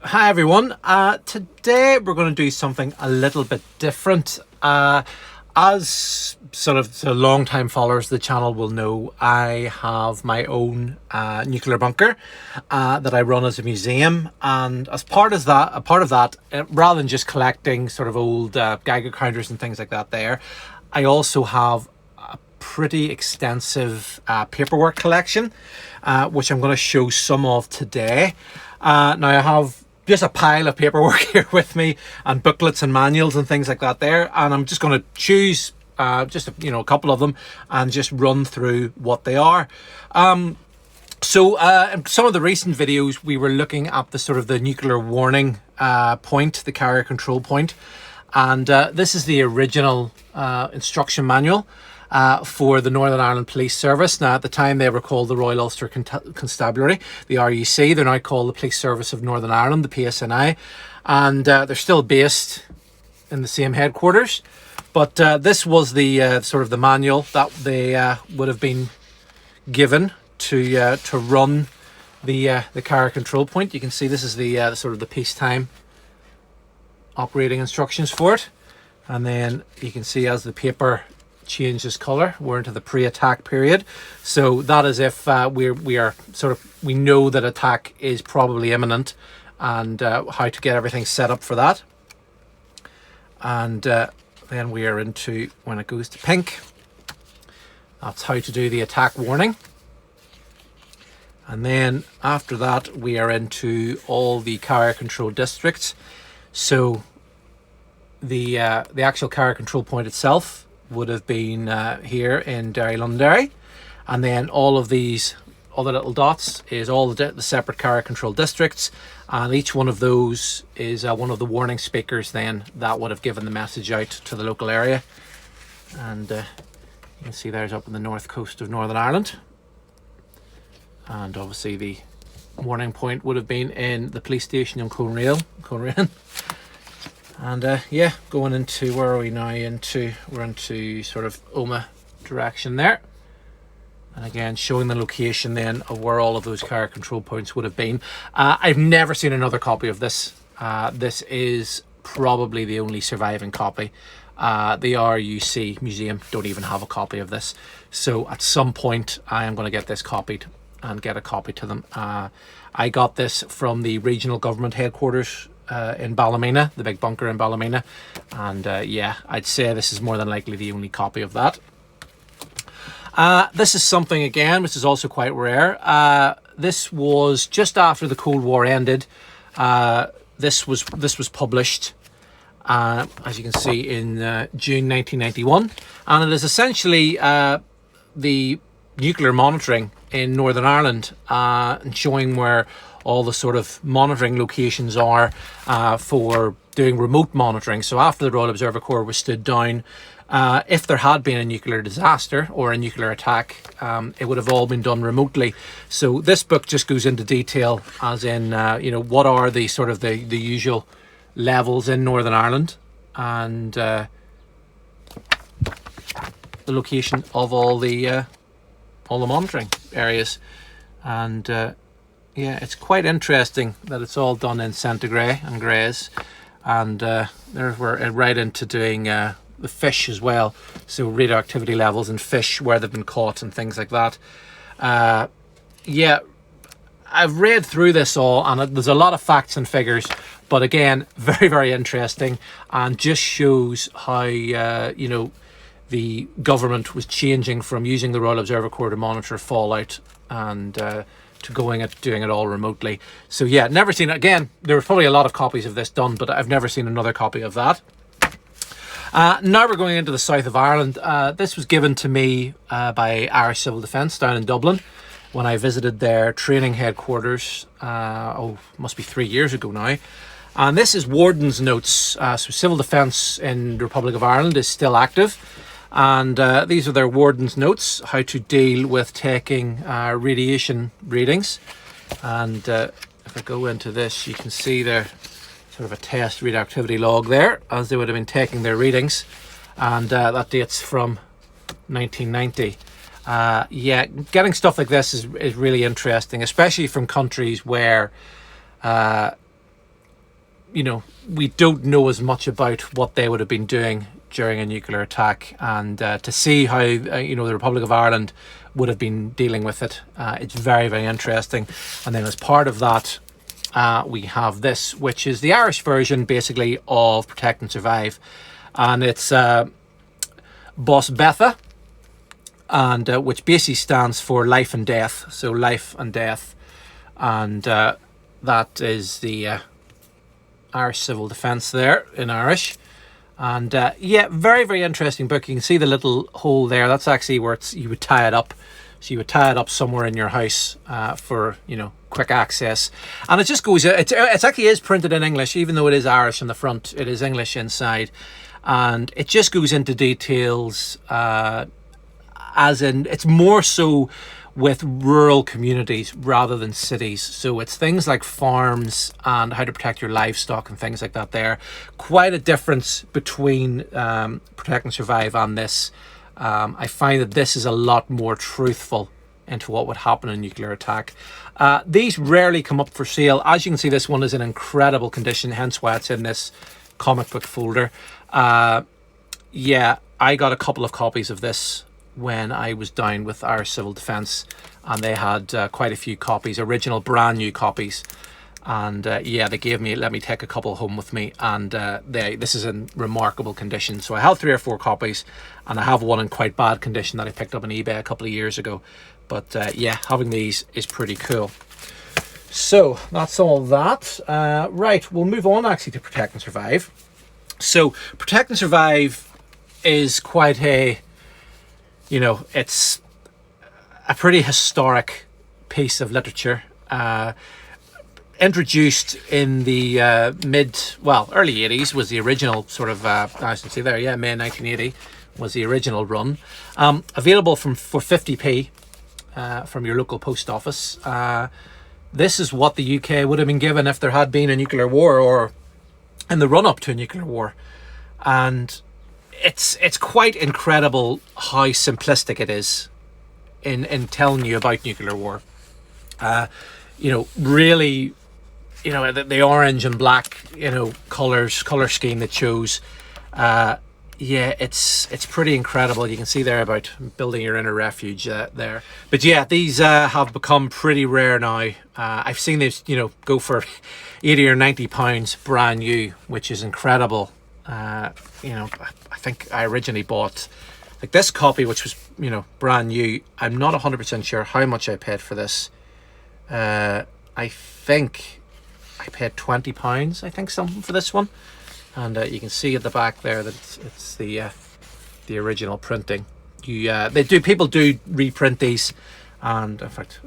Hi everyone. Today we're going to do something a little bit different. As sort of the long-time followers of the channel will know, I have my own nuclear bunker that I run as a museum, and as part of that, rather than just collecting sort of old Geiger counters and things like that, I also have a pretty extensive paperwork collection, which I'm going to show some of today. Now I have just a pile of paperwork here with me, and booklets and manuals and things like that and I'm just going to choose just a couple of them and just run through what they are. So in some of the recent videos we were looking at the sort of the nuclear warning point, the carrier control point, and this is the original instruction manual for the Northern Ireland Police Service. Now, at the time they were called the Royal Ulster Constabulary, the RUC. They're now called the Police Service of Northern Ireland, the PSNI, and they're still based in the same headquarters. But this was the sort of the manual that they would have been given to run the carrier control point. You can see this is the sort of the peacetime operating instructions for it, and then you can see as the paper changes color, we're into the pre-attack period. So that is if we know that attack is probably imminent, and how to get everything set up for that. And then we are into, when it goes to pink, that's how to do the attack warning. And then after that we are into all the carrier control districts. So the actual carrier control point itself would have been here in Derry, Londonderry, and then all the little dots is all the separate carrier control districts, and each one of those is one of the warning speakers then that would have given the message out to the local area. And you can see there's up on the north coast of Northern Ireland, and obviously the warning point would have been in the police station in Conrail. And yeah, going into, where are we now? We're into sort of Oma direction there, and again showing the location then of where all of those carrier control points would have been. I've never seen another copy of this. This is probably the only surviving copy. The RUC museum don't even have a copy of this, so at some point I am going to get this copied and get a copy to them. I got this from the regional government headquarters in Ballymena, the big bunker in Ballymena, and yeah, I'd say this is more than likely the only copy of that. This is something again which is also quite rare. This was just after the Cold War ended. This was published, as you can see, in June 1991, and it is essentially the nuclear monitoring in Northern Ireland, and showing where all the sort of monitoring locations are for doing remote monitoring. So after the Royal Observer Corps was stood down, if there had been a nuclear disaster or a nuclear attack, it would have all been done remotely. So this book just goes into detail, as in what are the sort of the usual levels in Northern Ireland, and the location of all the monitoring areas. And yeah, it's quite interesting that it's all done in centigrade and greys, and there we're right into doing the fish as well, so radioactivity levels in fish, where they've been caught and things like that. Yeah, I've read through this all, and there's a lot of facts and figures, but again, very, very interesting, and just shows how the government was changing from using the Royal Observer Corps to monitor fallout, and to doing it all remotely. So yeah, never seen it. Again, there were probably a lot of copies of this done, but I've never seen another copy of that. Now we're going into the south of Ireland. This was given to me by Irish Civil Defence down in Dublin when I visited their training headquarters, must be 3 years ago now. And this is Warden's Notes. So Civil Defence in the Republic of Ireland is still active, and these are their Warden's Notes, how to deal with taking radiation readings. And if I go into this, you can see their sort of a test radioactivity log there, as they would have been taking their readings, and that dates from 1990. Yeah, getting stuff like this is really interesting, especially from countries where we don't know as much about what they would have been doing during a nuclear attack, and to see how the Republic of Ireland would have been dealing with it, it's very, very interesting. And then as part of that, we have this, which is the Irish version basically of Protect and Survive, and it's Bos Betha, and which basically stands for life and death, so life and death, and that is the Irish Civil Defence there in Irish. And yeah, very, very interesting book. You can see the little hole there. That's actually where you would tie it up. So you would tie it up somewhere in your house for, quick access. And it just goes, it actually is printed in English, even though it is Irish on the front, it is English inside. And it just goes into details, as in, it's more so with rural communities rather than cities. So it's things like farms and how to protect your livestock and things like that there. Quite a difference between Protect and Survive and this. I find that this is a lot more truthful into what would happen in a nuclear attack. These rarely come up for sale. As you can see, this one is in incredible condition, hence why it's in this comic book folder. Yeah, I got a couple of copies of this when I was down with Irish Civil Defence, and they had quite a few copies, original brand new copies. And yeah, they let me take a couple home with me, and this is in remarkable condition. So I have 3 or 4 copies, and I have one in quite bad condition that I picked up on eBay a couple of years ago. But yeah, having these is pretty cool. So that's all that. Right, we'll move on actually to Protect and Survive. So Protect and Survive is quite a, it's a pretty historic piece of literature. Introduced in the early 80s was the original sort of, I can see there, yeah, May 1980 was the original run. Available for 50p from your local post office. This is what the UK would have been given if there had been a nuclear war, or in the run-up to a nuclear war. And it's quite incredible how simplistic it is in telling you about nuclear war. Really, the orange and black, color scheme that chose. Yeah, it's pretty incredible. You can see there about building your inner refuge there. But yeah, these have become pretty rare now. I've seen these, go for 80 or 90 pounds brand new, which is incredible. I think I originally bought like this copy, which was, brand new. I'm not 100% sure how much I paid for this. I think I paid £20, I think, something for this one. And you can see at the back there that it's the original printing. People do reprint these, and in fact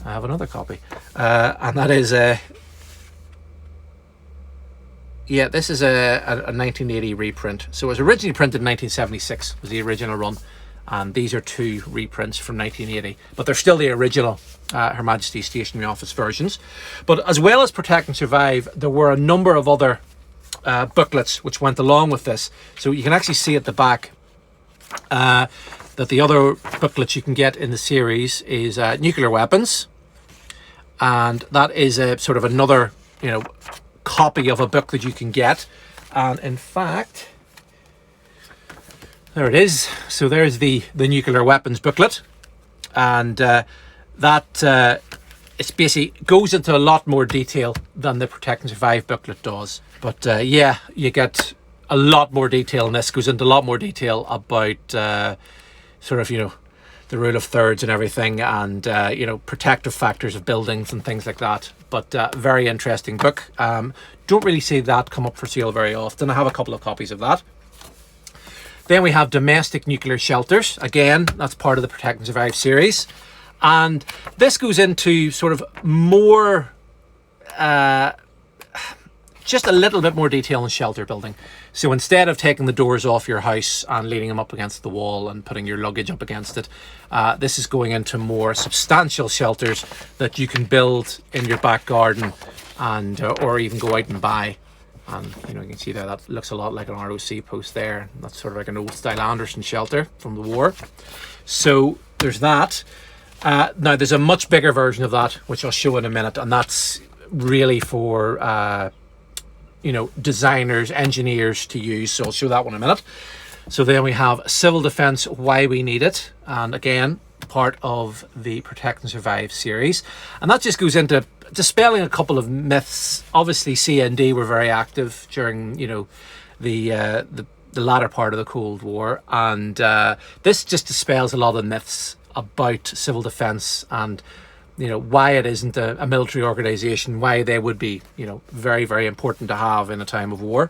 I have another copy, and that is this is a 1980 reprint. So it was originally printed in 1976, was the original run, and these are 2 reprints from 1980, but they're still the original Her Majesty's Stationery Office versions. But as well as Protect and Survive, there were a number of other booklets which went along with this. So you can actually see at the back that the other booklets you can get in the series is Nuclear Weapons, and that is a sort of another copy of a book that you can get. And in fact, there it is. So there's the Nuclear Weapons booklet, and that it's basically goes into a lot more detail than the Protect and Survive booklet does. But yeah, you get a lot more detail in this. Goes into a lot more detail about sort of the rule of thirds and everything, and protective factors of buildings and things like that. But very interesting book. Don't really see that come up for sale very often. I have a couple of copies of that. Then we have Domestic Nuclear Shelters. Again, that's part of the Protect and Survive series. And this goes into sort of more, just a little bit more detail in shelter building. So instead of taking the doors off your house and leaning them up against the wall and putting your luggage up against it, this is going into more substantial shelters that you can build in your back garden, and or even go out and buy. And you can see there that looks a lot like an ROC post there. That's sort of like an old style Anderson shelter from the war. So there's that. Now there's a much bigger version of that which I'll show in a minute, and that's really for you know, designers, engineers to use. So I'll show that one in a minute. So then we have civil defence, why we need it, and again part of the Protect and Survive series, and that just goes into dispelling a couple of myths. Obviously CND were very active during, you know, the latter part of the Cold War, and this just dispels a lot of myths about civil defence and, you know, why it isn't a military organisation, why they would be, you know, very, very important to have in a time of war.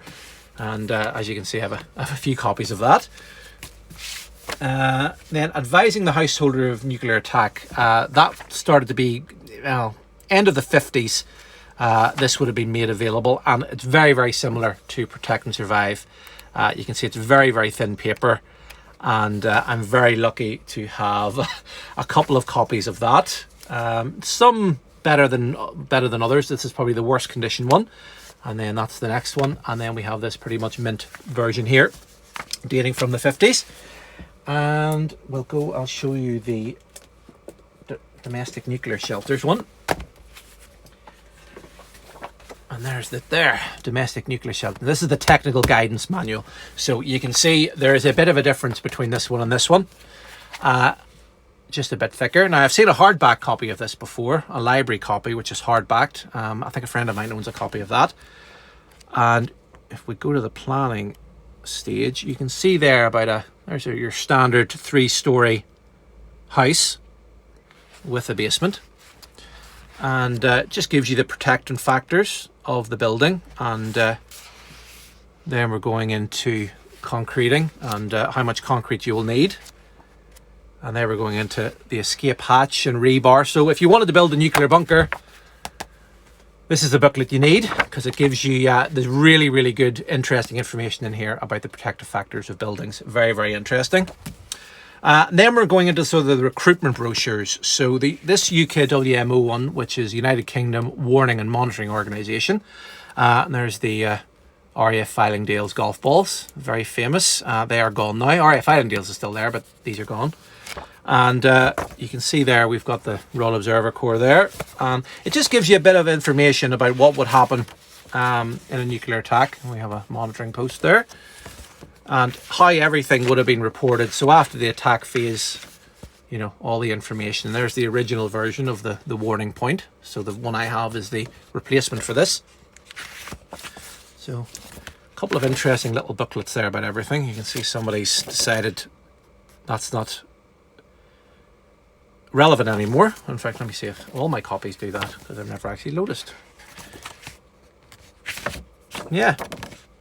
And as you can see, I have a few copies of that. Then advising the householder of nuclear attack, that started to be, well, end of the 50s. This would have been made available, and it's very, very similar to Protect and Survive. You can see it's very, very thin paper, and I'm very lucky to have a couple of copies of that. Some better than others. This is probably the worst condition one, and then that's the next one, and then we have this pretty much mint version here, dating from the 50s. And I'll show you the domestic nuclear shelters one. And there's domestic nuclear shelter. This is the technical guidance manual. So you can see there is a bit of a difference between this one and this one. Just a bit thicker. Now, I've seen a hardback copy of this before, a library copy, which is hardbacked. I think a friend of mine owns a copy of that. And if we go to the planning stage, you can see there about there's your standard 3-story house with a basement. And just gives you the protectant factors of the building, and then we're going into concreting and how much concrete you will need, and then we're going into the escape hatch and rebar. So if you wanted to build a nuclear bunker, this is the booklet you need, because it gives you there's really, really good, interesting information in here about the protective factors of buildings. Very, very interesting. Then we're going into sort of the recruitment brochures. So this UKWMO one, which is United Kingdom Warning and Monitoring Organisation. And there's the RAF Fylingdales golf balls, very famous. They are gone now. RAF Fylingdales is still there, but these are gone. And you can see there we've got the Royal Observer Corps there. It just gives you a bit of information about what would happen in a nuclear attack. We have a monitoring post there, and how everything would have been reported. So after the attack phase, you know, all the information. There's the original version of the warning point. So the one I have is the replacement for this. So a couple of interesting little booklets there about everything. You can see somebody's decided that's not relevant anymore. In fact, let me see if all my copies do that, because I've never actually noticed. Yeah,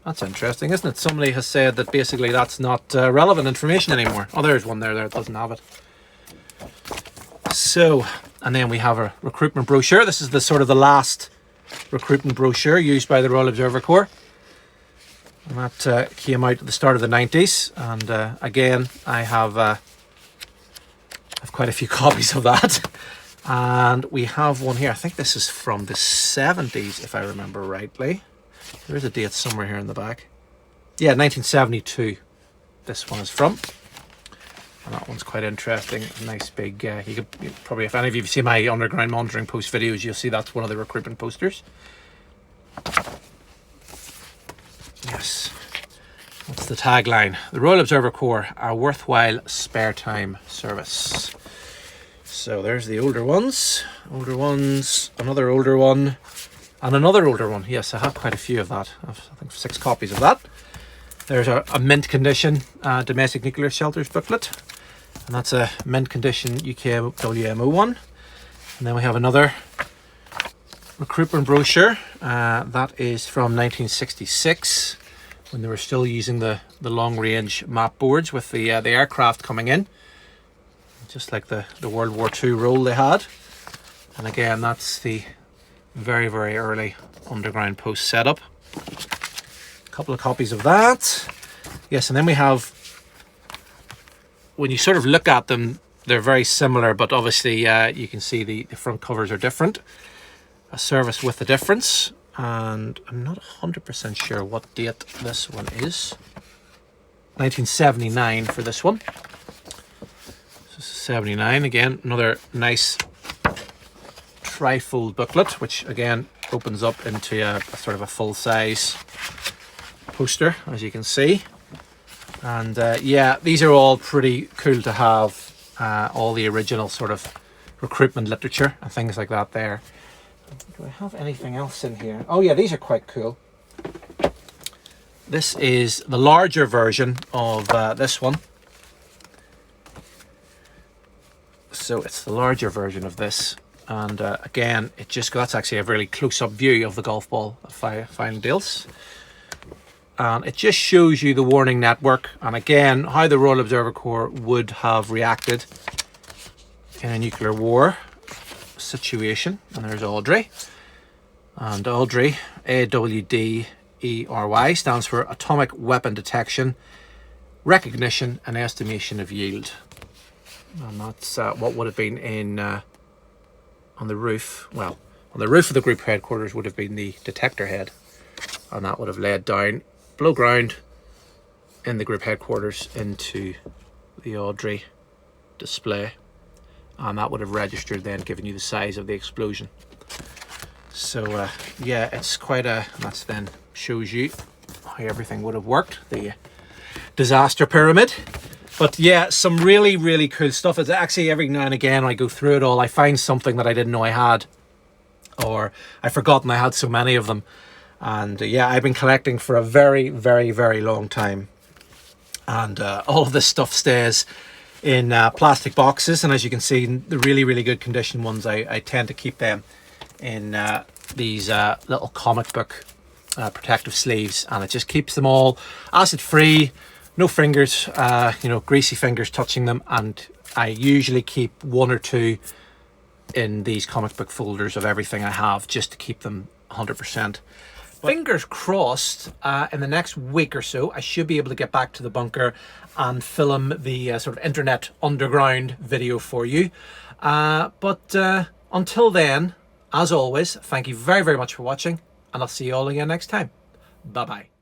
that's interesting, isn't it? Somebody has said that basically that's not relevant information anymore. Oh, there's one there that doesn't have it. So, and then we have a recruitment brochure. This is the sort of the last recruitment brochure used by the Royal Observer Corps. And that came out at the start of the 90s. And again, I have quite a few copies of that. And we have one here. I think this is from the 70s, if I remember rightly. There is a date somewhere here in the back. Yeah, 1972 this one is from. And that one's quite interesting. Nice big, you could probably, if any of you see my underground monitoring post videos, you'll see that's one of the recruitment posters. Yes. What's the tagline? The Royal Observer Corps, a worthwhile spare time service. So there's the older ones, another older one, and another older one. Yes, I have quite a few of that. I think 6 copies of that. There's a mint condition domestic nuclear shelters booklet, and that's a mint condition UKWMO one. And then we have another recruitment brochure that is from 1966, when they were still using the long range map boards with the aircraft coming in, just like the World War II role they had. And again, that's the very, very early underground post setup. A couple of copies of that. Yes, and then we have, when you sort of look at them, they're very similar, but obviously you can see the front covers are different. A service with a difference, and I'm not 100% sure what date this one is. 1979 for this one. So this is 79 again. Another nice tri-fold booklet, which again opens up into a sort of a full-size poster, as you can see. And yeah, these are all pretty cool to have, all the original sort of recruitment literature and things like that there. Do I have anything else in here? Oh yeah, these are quite cool. This is the larger version of this one. So it's the larger version of this. And again, that's actually a really close-up view of the golf ball at final deals. And it just shows you the warning network, and again, how the Royal Observer Corps would have reacted in a nuclear war situation. And there's Audrey. And Audrey, AWDERY, stands for Atomic Weapon Detection, Recognition and Estimation of Yield. And that's what would have been in on the roof. Well, on the roof of the group headquarters would have been the detector head, and that would have led down below ground in the group headquarters into the Audrey display, and that would have registered then, giving you the size of the explosion. So yeah, it's quite that then shows you how everything would have worked, the disaster pyramid. But yeah, some really, really cool stuff. It's actually every now and again I go through it all, I find something that I didn't know I had, or I've forgotten I had so many of them. And yeah, I've been collecting for a very, very, very long time. And all of this stuff stays in plastic boxes. And as you can see, the really, really good condition ones, I tend to keep them in these little comic book protective sleeves. And it just keeps them all acid free, no fingers, greasy fingers touching them. And I usually keep 1 or 2 in these comic book folders of everything I have, just to keep them 100%. Fingers crossed, in the next week or so, I should be able to get back to the bunker and film the sort of internet underground video for you. But until then, as always, thank you very, very much for watching, and I'll see you all again next time. Bye-bye.